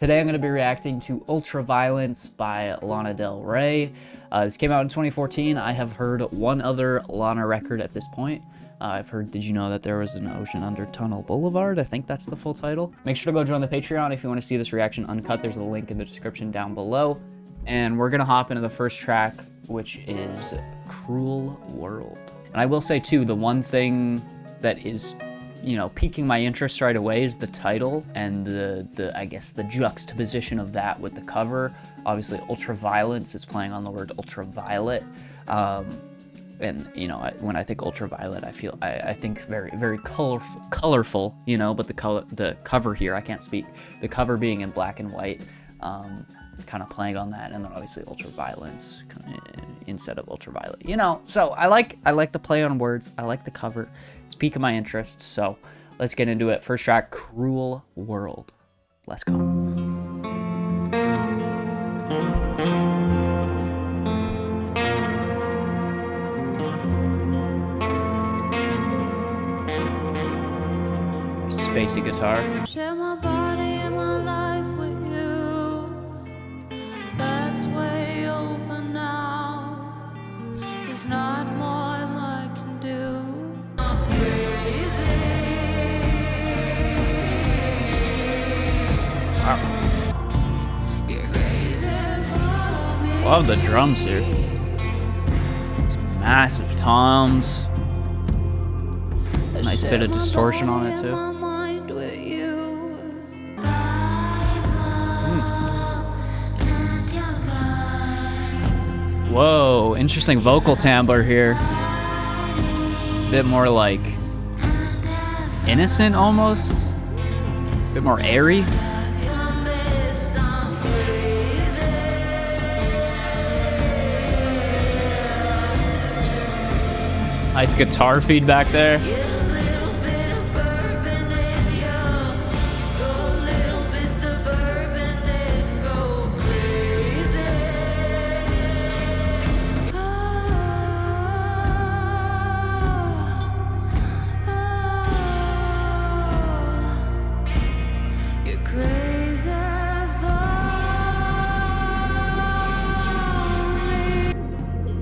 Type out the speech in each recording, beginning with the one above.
Today I'm going to be reacting to Ultraviolence by Lana Del Rey. This came out in 2014. I have heard one other Lana record at this point. I've heard Did You Know That There Was an Ocean Under Tunnel Boulevard? I think that's the full title. Make sure to go join the Patreon if you want to see this reaction uncut. There's a link in the description down below. And we're going to hop into the first track, which is Cruel World. And I will say too, the one thing that is, you know, piquing my interest right away is the title and the I guess the juxtaposition of that with the cover. Obviously, Ultraviolence is playing on the word ultraviolet, and you know, when I think ultraviolet, I think very colorful, you know. But the cover here, I can't speak. The cover being in black and white, kind of playing on that, and then obviously Ultraviolence instead of ultraviolet, you know. So I like the play on words. I like the cover. It's piquing my interest, so let's get into it. First track, Cruel World. Let's go. Spacey guitar. Share my body and my life with you. That's way over now. There's not more I can do. I'm crazy. Wow. You're crazy for me. Love the drums here. Some massive toms. Nice bit of distortion on it too. Whoa, interesting vocal timbre here. Bit more like innocent almost. Bit more airy. Nice guitar feedback there.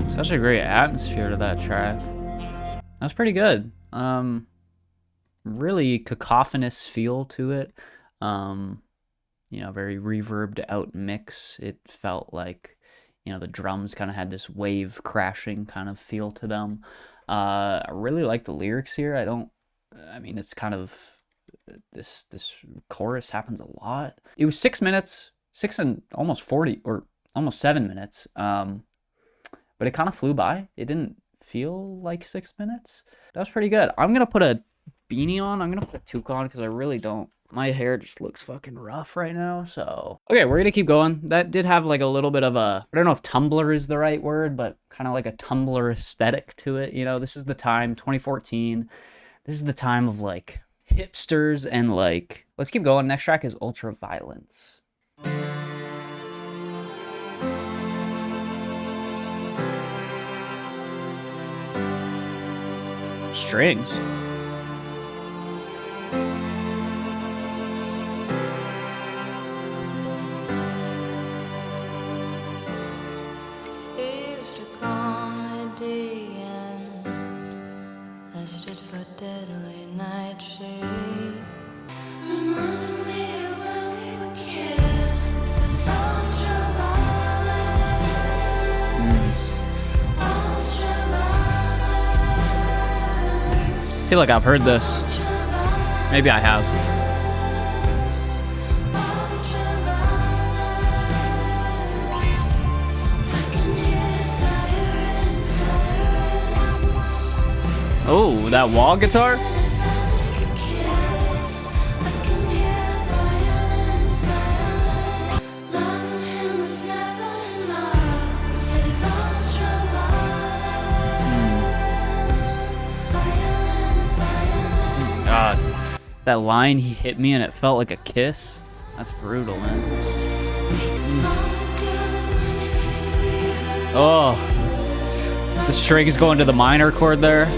Such a great atmosphere to that track. That's pretty good. Really cacophonous feel to it. You know, very reverbed out mix. It felt like, you know, the drums kind of had this wave crashing kind of feel to them. I really like the lyrics here. I mean, it's kind of, this chorus happens a lot. It was 6 minutes, 6 and almost 40, or almost 7 minutes. But it kind of flew by. It didn't feel like 6 minutes. That was pretty good. I'm going to put a beanie on. I'm going to put a toque on because I really don't. My hair just looks fucking rough right now, so. Okay, we're going to keep going. That did have like a little bit of a, I don't know if Tumblr is the right word, but kind of like a Tumblr aesthetic to it. You know, this is the time, 2014. This is the time of like hipsters and like, let's keep going. Next track is Ultraviolence. Strings. Is the comedy and lasted for deadly night shade. Reminded me when we were kids with ultraviolence. I feel like I've heard this. Maybe I have. Oh, that wall guitar? God, that line, he hit me and it felt like a kiss. That's brutal, man. Oh, the string is going to the minor chord there. I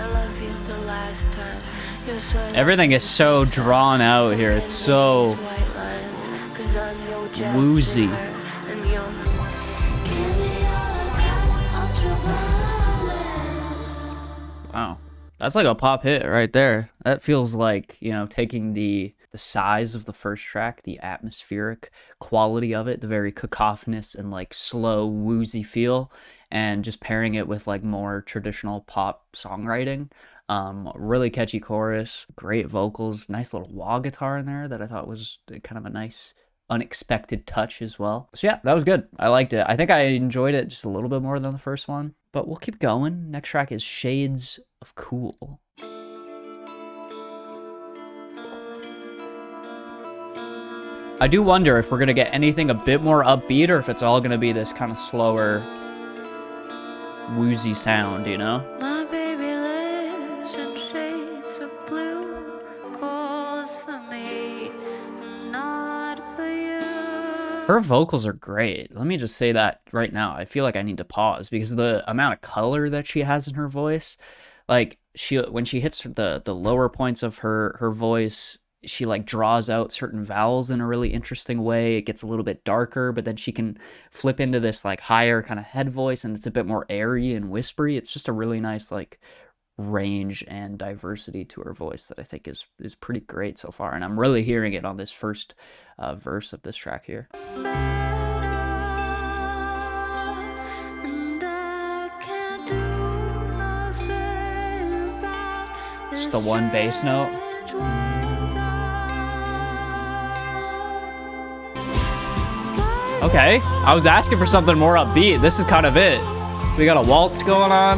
love you the last time. You're Everything is so drawn out here. It's so woozy. Wow. That's like a pop hit right there. That feels like, you know, taking the size of the first track, the atmospheric quality of it, the very cacophonous and like slow, woozy feel, and just pairing it with like more traditional pop songwriting. Really catchy chorus, great vocals, nice little wah guitar in there that I thought was kind of a nice unexpected touch as well. So yeah, that was good. I liked it. I think I enjoyed it just a little bit more than the first one, but we'll keep going. Next track is Shades of Cool. I do wonder if we're gonna get anything a bit more upbeat or if it's all gonna be this kind of slower, woozy sound, you know? My baby lives in shades of blue, calls for me, not for you. Her vocals are great. Let me just say that right now. I feel like I need to pause because the amount of color that she has in her voice, like when she hits the lower points of her voice, she like draws out certain vowels in a really interesting way. It gets a little bit darker, but then she can flip into this like higher kind of head voice and it's a bit more airy and whispery. It's just a really nice like range and diversity to her voice that I think is pretty great so far. And I'm really hearing it on this first verse of this track here. Just the one bass note. Okay, I was asking for something more upbeat. This is kind of it. We got a waltz going on.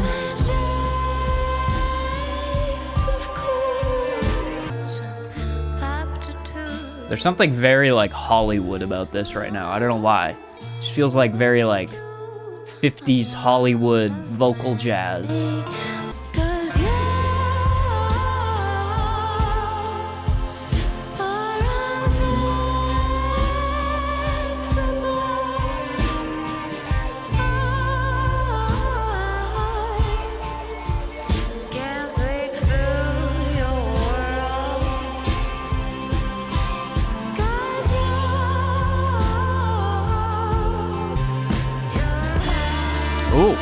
There's something very like Hollywood about this right now. I don't know why. It just feels like very like 50s Hollywood vocal jazz. Ooh.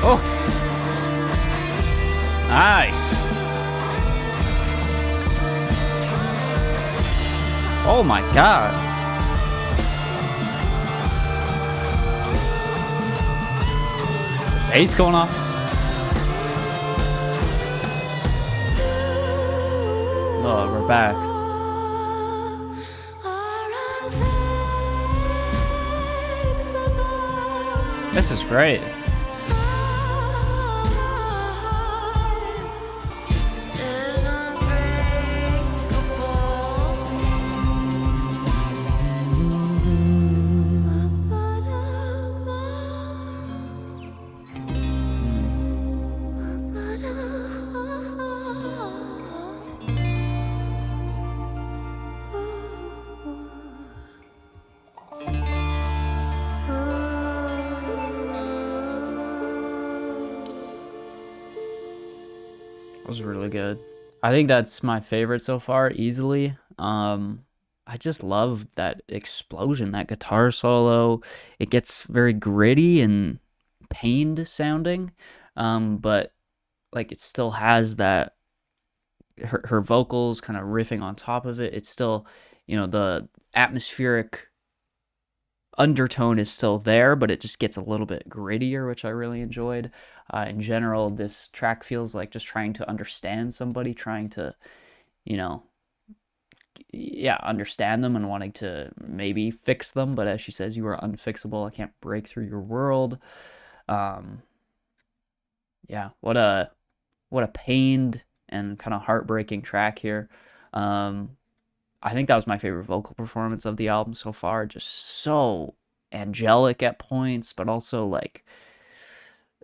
Oh. Nice. Oh my God. Bass going off. Oh, we're back. This is great. Was really good. I think that's my favorite so far, easily. I just love that explosion, that guitar solo. It gets very gritty and pained sounding, but like it still has that her vocals kind of riffing on top of it. It's still, you know, the atmospheric undertone is still there, but it just gets a little bit grittier, which I really enjoyed. In general, this track feels like just trying to understand somebody, trying to, you know, yeah, understand them and wanting to maybe fix them. But as she says, you are unfixable. I can't break through your world. Yeah, what a pained and kind of heartbreaking track here. I think that was my favorite vocal performance of the album so far. Just so angelic at points, but also like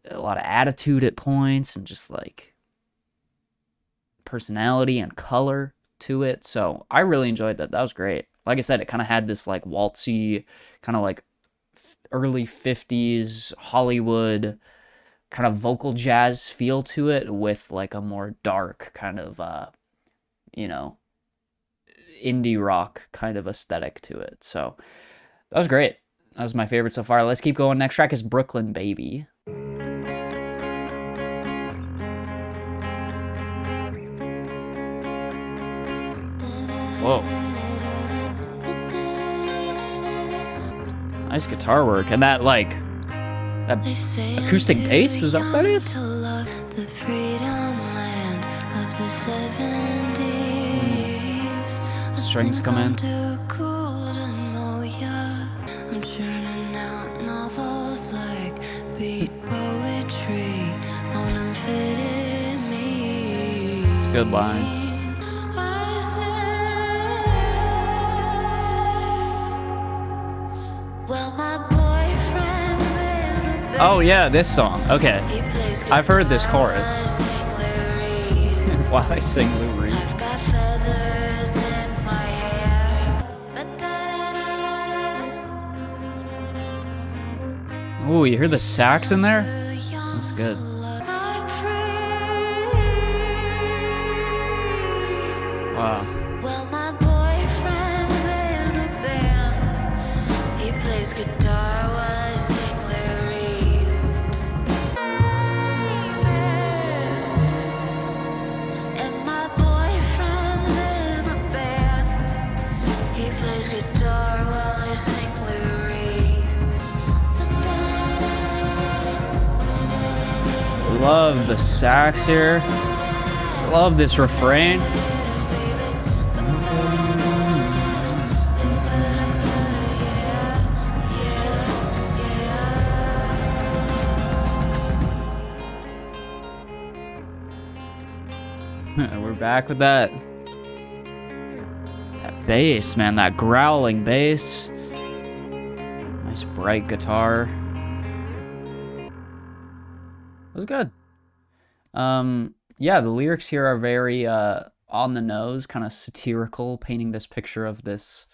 a lot of attitude at points and just like personality and color to it. So I really enjoyed that. That was great. Like I said, it kind of had this like waltzy, kind of like early 50s Hollywood kind of vocal jazz feel to it with like a more dark kind of, you know, indie rock kind of aesthetic to it. So that was great. That was my favorite so far. Let's keep going. Next track is Brooklyn Baby. Whoa. Nice guitar work. And that, like, that acoustic bass, is that what that is? Strings come in. It's a good line. Oh yeah, this song. Okay. I've heard this chorus. While I sing Lou Reed. Ooh, you hear the sax in there? That's good. Wow. Well, my boyfriend's in a band. He plays guitar while I sing lyric. And my boyfriend's in a band. He plays guitar while I sing lyric. Love the sax here. Love this refrain. We're back with that bass, man, that growling bass. Nice bright guitar. It was good. Yeah, the lyrics here are very on the nose, kind of satirical, painting this picture of this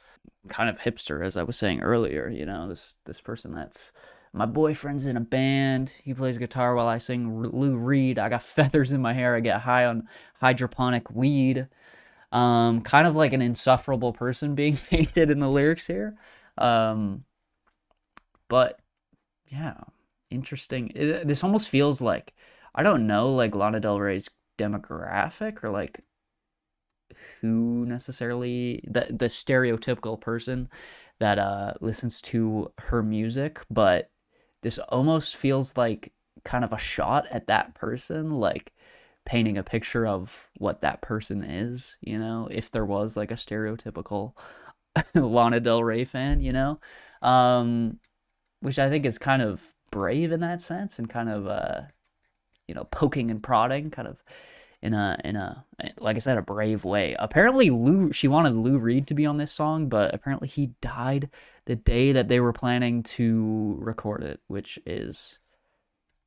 kind of hipster, as I was saying earlier, you know, this person that's, my boyfriend's in a band, he plays guitar while I sing Lou Reed, I got feathers in my hair, I get high on hydroponic weed. Kind of like an insufferable person being painted in the lyrics here. But yeah, interesting. This almost feels like, I don't know, like Lana Del Rey's demographic, or like who necessarily, the stereotypical person that listens to her music, but this almost feels like kind of a shot at that person, like painting a picture of what that person is, you know, if there was like a stereotypical Lana Del Rey fan, you know, which I think is kind of brave in that sense, and kind of you know, poking and prodding, kind of in a like I said, a brave way. Apparently she wanted Lou Reed to be on this song, but apparently he died the day that they were planning to record it, which is,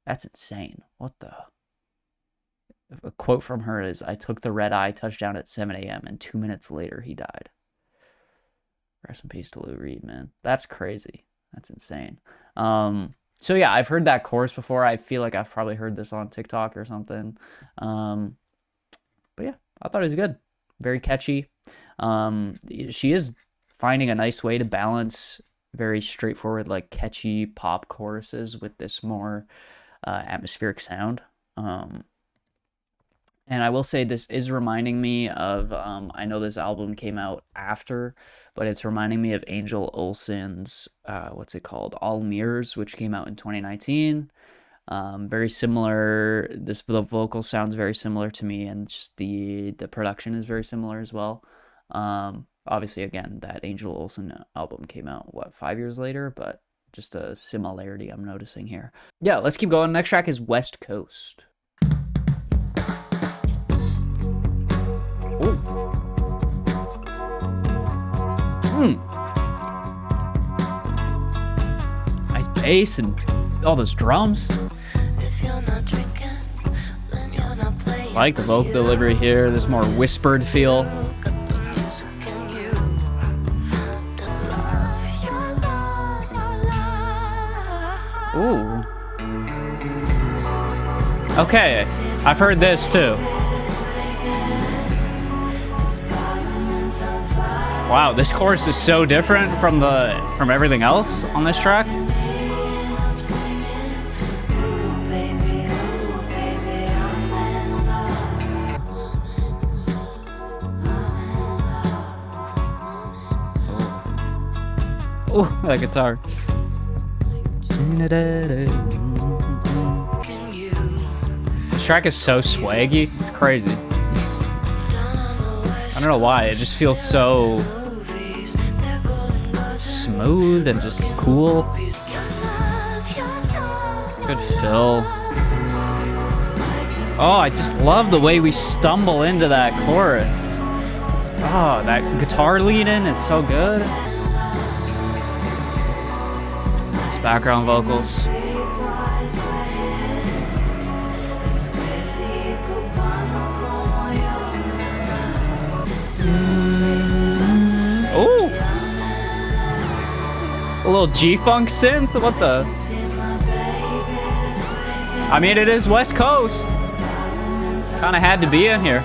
that's insane. What the? A quote from her is, "I took the red eye touchdown at 7 a.m. and 2 minutes later he died." Rest in peace to Lou Reed, man. That's crazy. That's insane. So yeah, I've heard that chorus before. I feel like I've probably heard this on TikTok or something. But yeah, I thought it was good. Very catchy. She is finding a nice way to balance very straightforward, like catchy pop choruses with this more atmospheric sound. And I will say this is reminding me of, I know this album came out after, but it's reminding me of Angel Olsen's, what's it called? All Mirrors, which came out in 2019. Very similar. The vocal sounds very similar to me, and just the production is very similar as well. Obviously, again, that Angel Olsen album came out, what, 5 years later? But just a similarity I'm noticing here. Yeah, let's keep going. Next track is West Coast. Ooh. Nice bass and all those drums. I like the vocal delivery here. This more whispered feel. Ooh. Okay, I've heard this too. Wow, this chorus is so different from everything else on this track. Oh, that guitar. This track is so swaggy. It's crazy. I don't know why. It just feels so smooth and just cool. Good fill. Oh, I just love the way we stumble into that chorus. Oh, that guitar lead in is so good. Nice background vocals. Oh! A little G-Funk synth? What the? I mean, it is West Coast. Kinda had to be in here.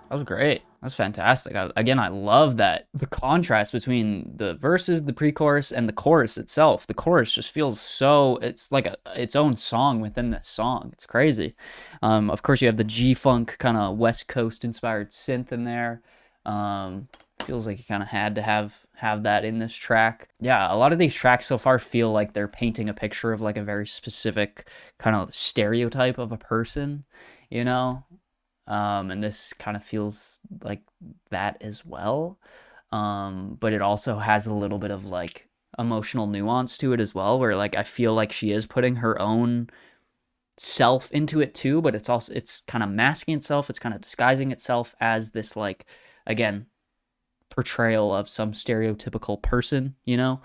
That was great. That's fantastic. Again, I love that. The contrast between the verses, the pre-chorus, and the chorus itself. The chorus just feels so... It's like its own song within the song. It's crazy. Of course, you have the G-Funk kind of West Coast-inspired synth in there. Feels like you kind of had to have that in this track. Yeah, a lot of these tracks so far feel like they're painting a picture of like a very specific kind of stereotype of a person, you know? And this kind of feels like that as well. But it also has a little bit of like emotional nuance to it as well, where like I feel like she is putting her own self into it too, but it's kind of masking itself, it's kind of disguising itself as this like, again, portrayal of some stereotypical person, you know,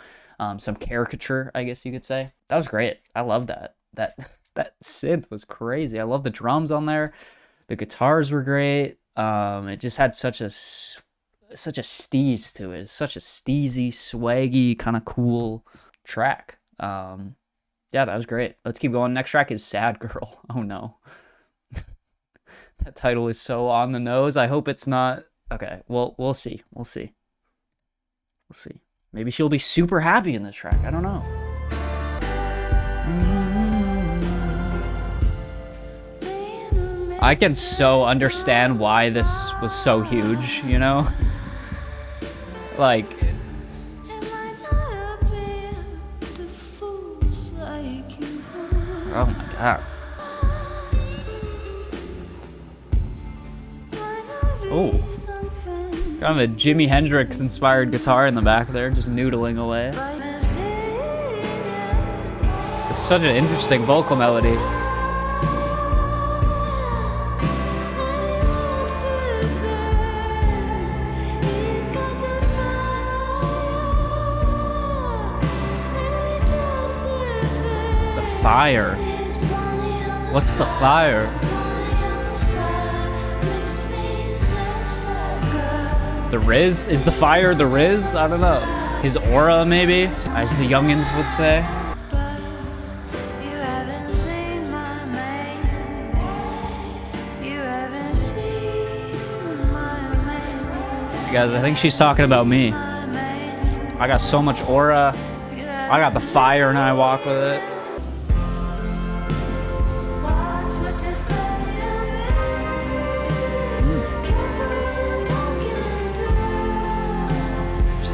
some caricature, I guess you could say. That was great. I love that. That synth was crazy. I love the drums on there. The guitars were great. It just had such a steez to it. Such a steezy, swaggy, kind of cool track. Yeah, that was great. Let's keep going. Next track is Sad Girl. Oh no. That title is so on the nose. I hope it's not. Okay, well, we'll see. We'll see. We'll see. Maybe she'll be super happy in this track. I don't know. I can so understand why this was so huge, you know? Like... Oh my god. Oh. Kind of a Jimi Hendrix inspired guitar in the back there, just noodling away. It's such an interesting vocal melody. Fire. What's the fire? The Riz? Is the fire the Riz? I don't know. His aura, maybe, as the youngins would say. You guys, I think she's talking about me. I got so much aura. I got the fire and I walk with it.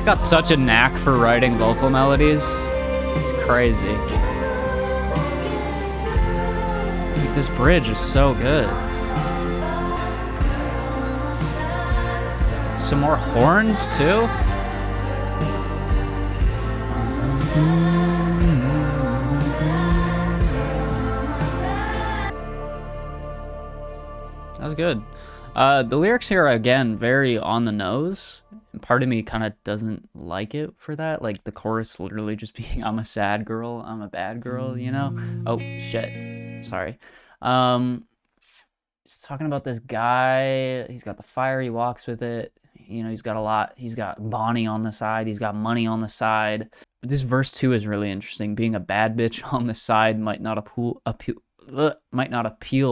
Got such a knack for writing vocal melodies. It's crazy. Like, this bridge is so good. Some more horns too. That was good. The lyrics here are, again, very on the nose. And part of me kind of doesn't like it for that. Like, the chorus literally just being, I'm a sad girl, I'm a bad girl, you know? Oh, shit. Sorry. He's talking about this guy. He's got the fire, he walks with it. You know, he's got a lot. He's got Bonnie on the side. He's got money on the side. This verse 2 is really interesting. Being a bad bitch on the side might not appeal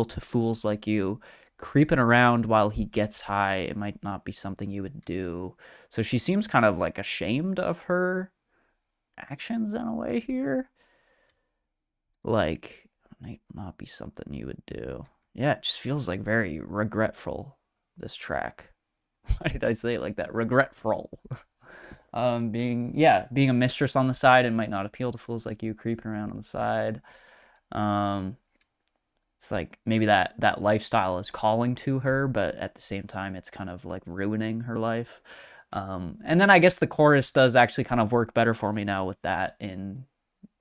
to fools like you. Creeping around while he gets high, it might not be something you would do. So she seems kind of like ashamed of her actions in a way here. Like, it might not be something you would do. Yeah, it just feels like very regretful, this track. Why did I say it like that? Regretful. Being a mistress on the side, it might not appeal to fools like you creeping around on the side. It's like maybe that lifestyle is calling to her, but at the same time, it's kind of like ruining her life. And then I guess the chorus does actually kind of work better for me now with that in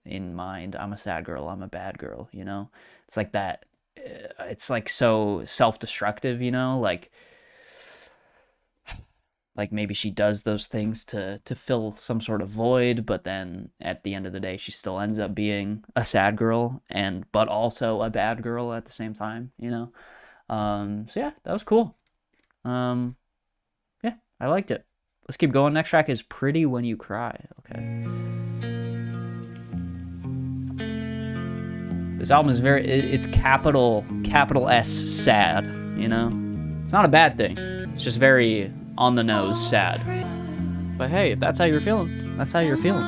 mind. I'm a sad girl, I'm a bad girl, you know? It's like that, it's like so self-destructive, you know? Like maybe she does those things to fill some sort of void, but then at the end of the day, she still ends up being a sad girl but also a bad girl at the same time, you know? So yeah, that was cool. Yeah, I liked it. Let's keep going. Next track is Pretty When You Cry. Okay. This album is it's capital S sad, you know? It's not a bad thing. It's just very on the nose sad. But hey, if that's how you're feeling, that's how you're feeling.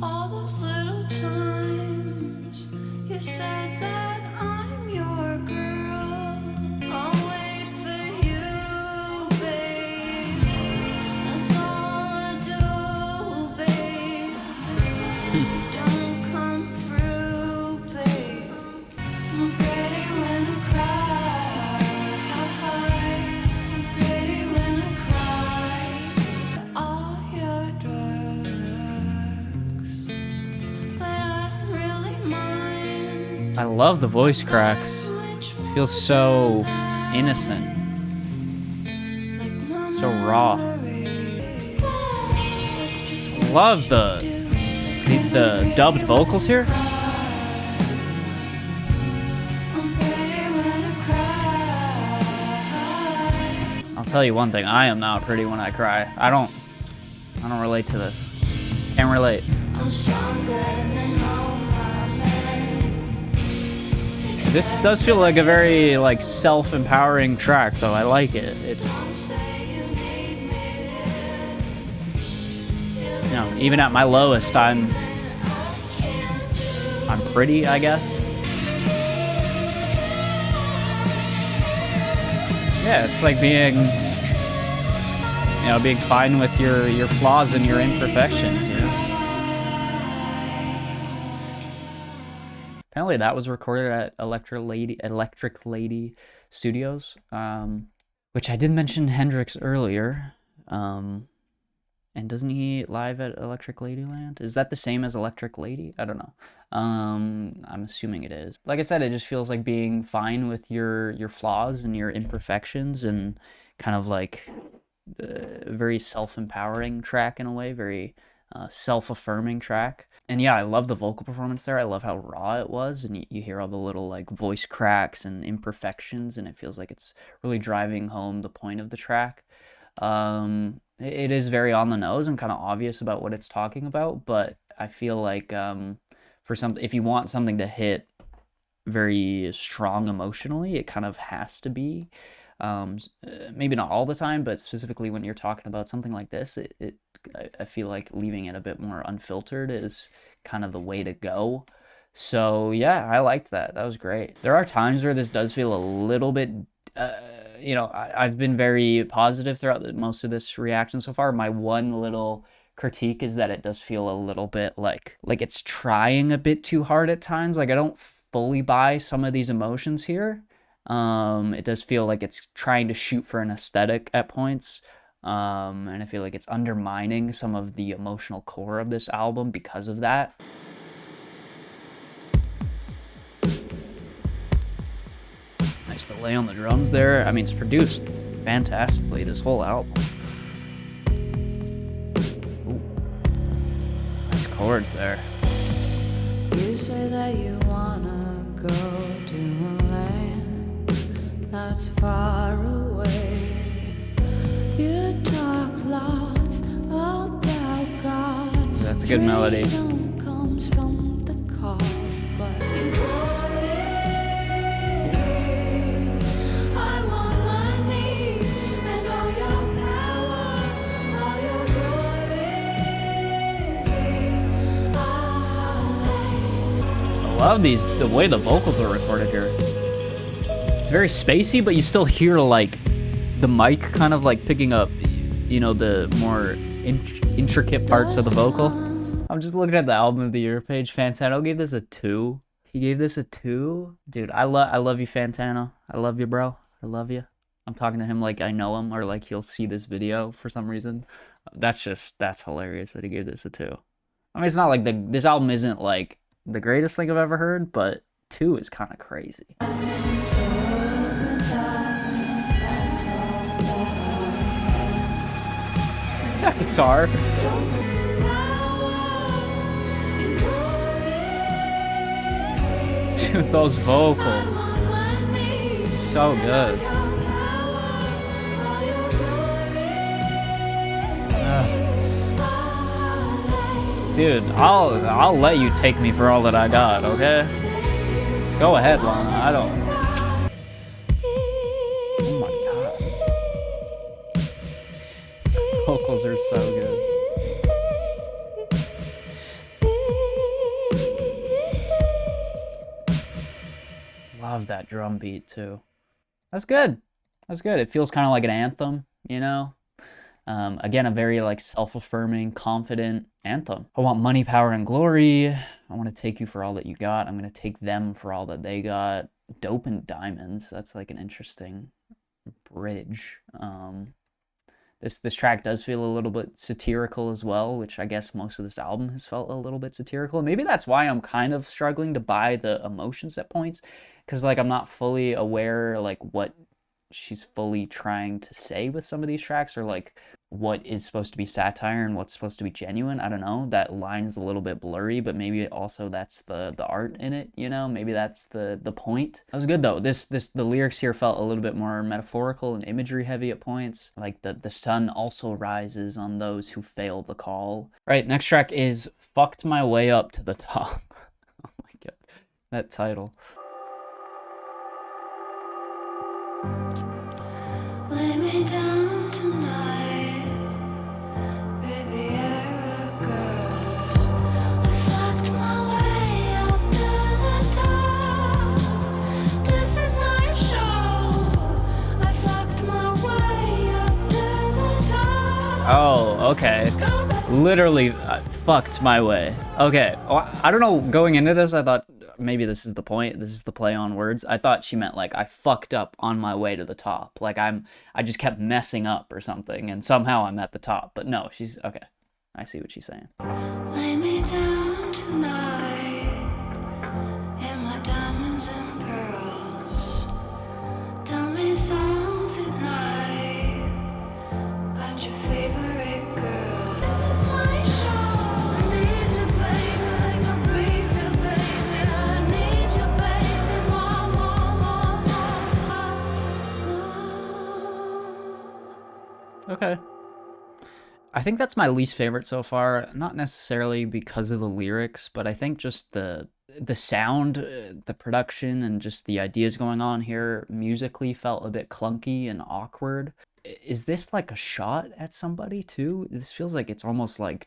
All those little times you said that I'm your girl. I'll wait for you, babe. That's all I do, babe. Don't come through, babe. I'm pretty when I cry. I'm pretty when I cry. All your drugs, but I don't really mind. I love the voice cracks. Feels so innocent, so raw. Love the dubbed vocals here. I'll tell you one thing, I am not pretty when I cry. I don't relate to this. Can't relate. This does feel like a very like self-empowering track though. I like it. It's, you know, even at my lowest, I'm pretty, I guess. Yeah, it's like being fine with your flaws and your imperfections, you know. Apparently that was recorded at Electric Lady Studios, which I did mention Hendrix earlier. And doesn't he live at Electric Ladyland? Is that the same as Electric Lady? I don't know. I'm assuming it is. Like I said, it just feels like being fine with your flaws and your imperfections, and kind of like a very self-empowering track in a way, very self-affirming track. And yeah, I love the vocal performance there. I love how raw it was, and you hear all the little like voice cracks and imperfections, and it feels like it's really driving home the point of the track. It is very on the nose and kind of obvious about what it's talking about, but I feel like if you want something to hit very strong emotionally, it kind of has to be, maybe not all the time, but specifically when you're talking about something like this, I feel like leaving it a bit more unfiltered is kind of the way to go. So yeah, I liked that. That was great. There are times where this does feel a little bit, I've been very positive throughout most of this reaction so far. My one little critique is that it does feel a little bit like it's trying a bit too hard at times. Like I don't fully buy some of these emotions here. It does feel like it's trying to shoot for an aesthetic at points. And I feel like it's undermining some of the emotional core of this album because of that. Nice delay on the drums there. I mean, it's produced fantastically, this whole album. Ooh. Nice chords there. You say that you wanna go to a land that's far away. You talk lots about God. That's a good melody. Freedom comes from the call, but you worry. I want money and all your power, all your glory. I love the way the vocals are recorded here. It's very spacey, but you still hear like the mic kind of like picking up, you know, the more intricate parts of the vocal. I'm just looking at the album of the year page. Fantano gave this a 2. He gave this a 2. Dude, I love you, Fantano. I love you, bro. I love you. I'm talking to him like I know him, or like he'll see this video for some reason. That's hilarious that he gave this a 2. I mean, it's not like this album isn't like the greatest thing I've ever heard, but 2 is kind of crazy. That guitar. Dude, those vocals. So good. Dude, I'll let you take me for all that I got, okay? Go ahead, Lana. I don't. Oh my god. Vocals are so good. Love that drum beat too. That's good. That's good. It feels kind of like an anthem, you know? Again, a very like self-affirming, confident anthem. I want money, power, and glory. I want to take you for all that you got. I'm going to take them for all that they got. Dope and diamonds. That's like an interesting bridge. This track does feel a little bit satirical as well, which I guess most of this album has felt a little bit satirical. Maybe that's why I'm kind of struggling to buy the emotions at points, because like I'm not fully aware like what she's fully trying to say with some of these tracks, or like what is supposed to be satire and what's supposed to be genuine. I don't know. That line's a little bit blurry, but maybe also that's the art in it, you know? Maybe that's the point. That was good though. The lyrics here felt a little bit more metaphorical and imagery heavy at points. Like the sun also rises on those who fail the call. Right, next track is Fucked My Way Up to the Top. Oh my god. That title. Lay me down tonight, Riviera girls. I fucked my way up to the top. This is my show. I fucked my way up to the top. Oh, okay. Literally fucked my way. Okay, well, I don't know, going into this I thought maybe this is the point, this is the play on words. I thought she meant like I fucked up on my way to the top, like I just kept messing up or something and somehow I'm at the top. But no, she's okay, I see what she's saying. Lay me down tonight in my diamonds and pearls. Tell me songs at night about your favorite girl. This is my show. I need you, baby, like I breathe you, baby. I need you, baby, more, more. Okay. I think that's my least favorite so far, not necessarily because of the lyrics, but I think just the sound, the production, and just the ideas going on here musically felt a bit clunky and awkward. Is this like a shot at somebody too? This feels like it's almost like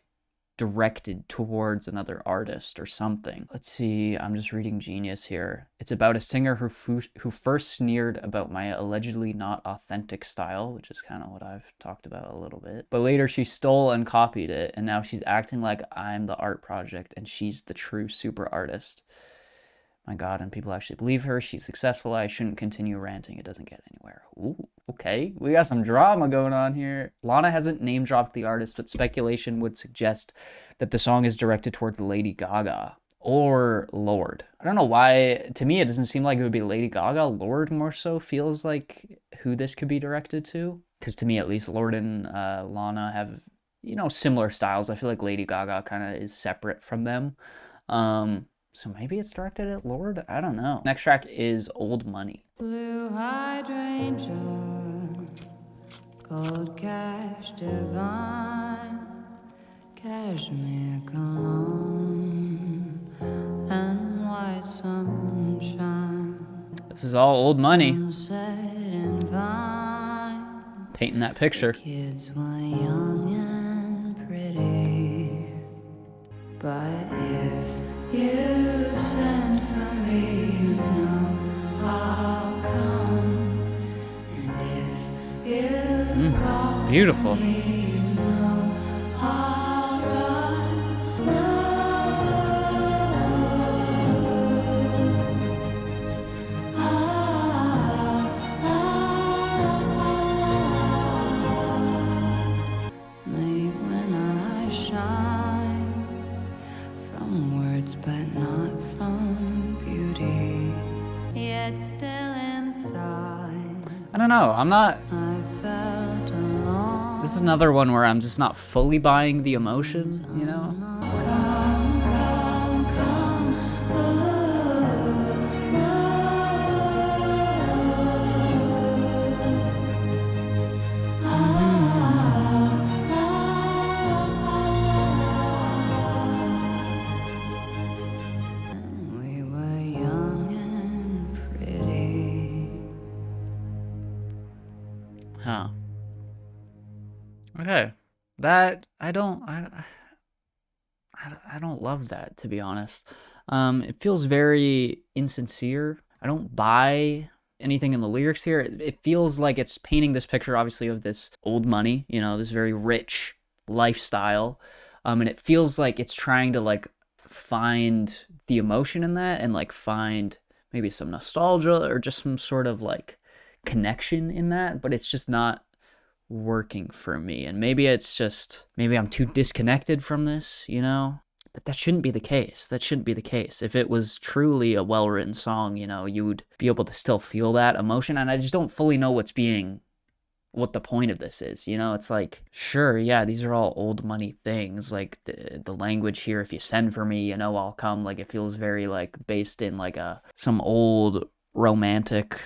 directed towards another artist or something. Let's see, I'm just reading Genius here. It's about a singer who first sneered about my allegedly not authentic style, which is kind of what I've talked about a little bit. But later she stole and copied it, and now she's acting like I'm the art project and she's the true super artist. My God, and people actually believe her. She's successful. I shouldn't continue ranting. It doesn't get anywhere. Ooh, okay. We got some drama going on here. Lana hasn't name dropped the artist, but speculation would suggest that the song is directed towards Lady Gaga or Lorde. I don't know why. To me, it doesn't seem like it would be Lady Gaga. Lorde more so feels like who this could be directed to. Because to me, at least, Lorde and Lana have, you know, similar styles. I feel like Lady Gaga kind of is separate from them. So maybe it's directed at Lord? I don't know. Next track is Old Money. Blue hydrangea, gold cash divine, cashmere cologne, and white sunshine. This is all Old Money. Sunset and vine. Painting that picture. Kids were young and pretty, but if you send for me, you know I'll come. And if you call Beautiful. me, you know I'll run. May when I shine from words but not from beauty, yet still inside I don't know. I'm not. I felt alone. This is another one where I'm just not fully buying the emotion, you know? Come, come, come, we were young and pretty. Huh. Okay. That I don't love that, to be honest. It feels very insincere. I don't buy anything in the lyrics here. It feels like it's painting this picture, obviously, of this old money, you know, this very rich lifestyle. And it feels like it's trying to like find the emotion in that and like find maybe some nostalgia or just some sort of like connection in that, but it's just not working for me. And maybe I'm too disconnected from this, you know? But that shouldn't be the case. That shouldn't be the case. If it was truly a well-written song, you know, you would be able to still feel that emotion. And I just don't fully know what the point of this is, you know? It's like, sure, yeah, these are all old money things. Like the language here, if you send for me, you know I'll come. Like it feels very like based in like some old romantic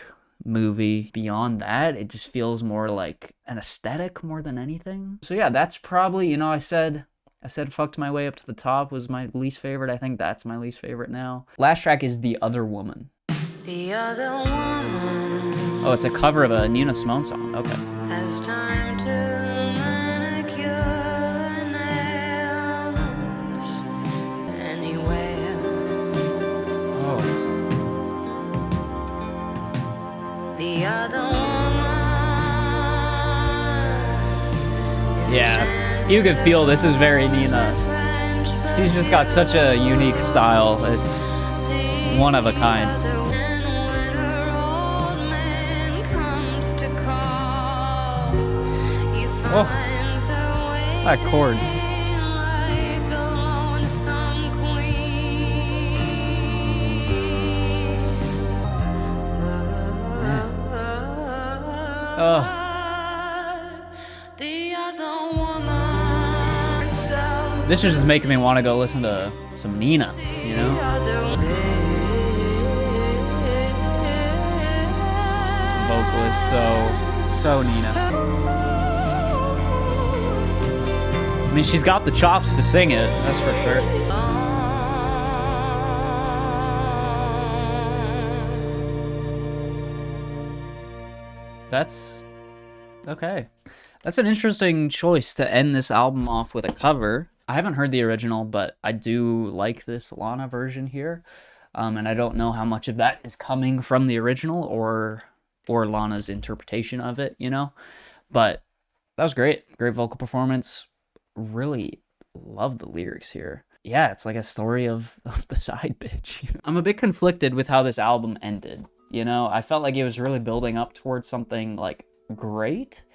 movie. Beyond that, it just feels more like an aesthetic more than anything. So yeah, that's probably, you know, I said fucked my way up to the top was my least favorite. I think that's my least favorite now. Last track is The Other Woman. The other woman Oh, it's a cover of a Nina Simone song. Okay. has time to manicure her nails anywhere. Oh. The other woman. Yeah. You can feel this is very Nina. She's just got such a unique style. It's one of a kind. Oh, that chord. Oh. This is just making me want to go listen to some Nina, you know? Vocalist, so Nina. I mean, she's got the chops to sing it, that's for sure. That's okay. That's an interesting choice to end this album off with a cover. I haven't heard the original, but I do like this Lana version here. And I don't know how much of that is coming from the original or Lana's interpretation of it, you know? But that was great. Great vocal performance. Really love the lyrics here. Yeah, it's like a story of the side bitch. You know? I'm a bit conflicted with how this album ended, you know? I felt like it was really building up towards something, like, great.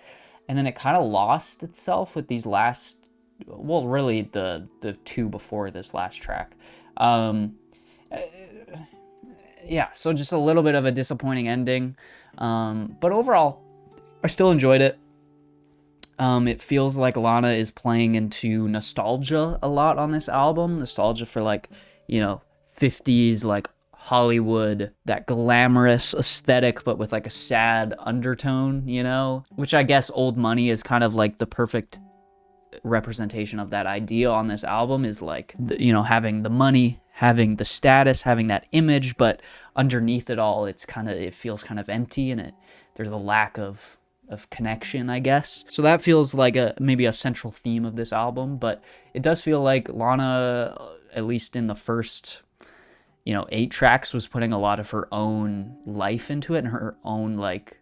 And then it kind of lost itself with these last, well, really the two before this last track. Yeah, so just a little bit of a disappointing ending. But overall, I still enjoyed it. It feels like Lana is playing into nostalgia a lot on this album. Nostalgia for, like, you know, 50s, like Hollywood, that glamorous aesthetic, but with like a sad undertone, you know? Which I guess Old Money is kind of like the perfect representation of that idea on this album, is like, you know, having the money, having the status, having that image, but underneath it all, it feels kind of empty, and there's a lack of connection, I guess. So that feels like maybe a central theme of this album, but it does feel like Lana, at least in the first, you know, 8 tracks, was putting a lot of her own life into it and her own like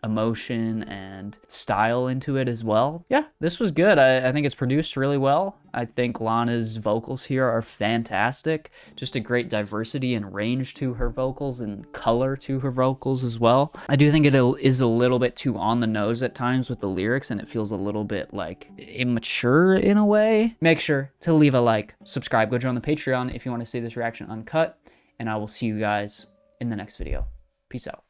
emotion and style into it as well. Yeah, this was good. I think it's produced really well. I think Lana's vocals here are fantastic. Just a great diversity and range to her vocals and color to her vocals as well. I do think it is a little bit too on the nose at times with the lyrics, and it feels a little bit like immature in a way. Make sure to leave a like, subscribe, go join the Patreon if you want to see this reaction uncut, and I will see you guys in the next video. Peace out.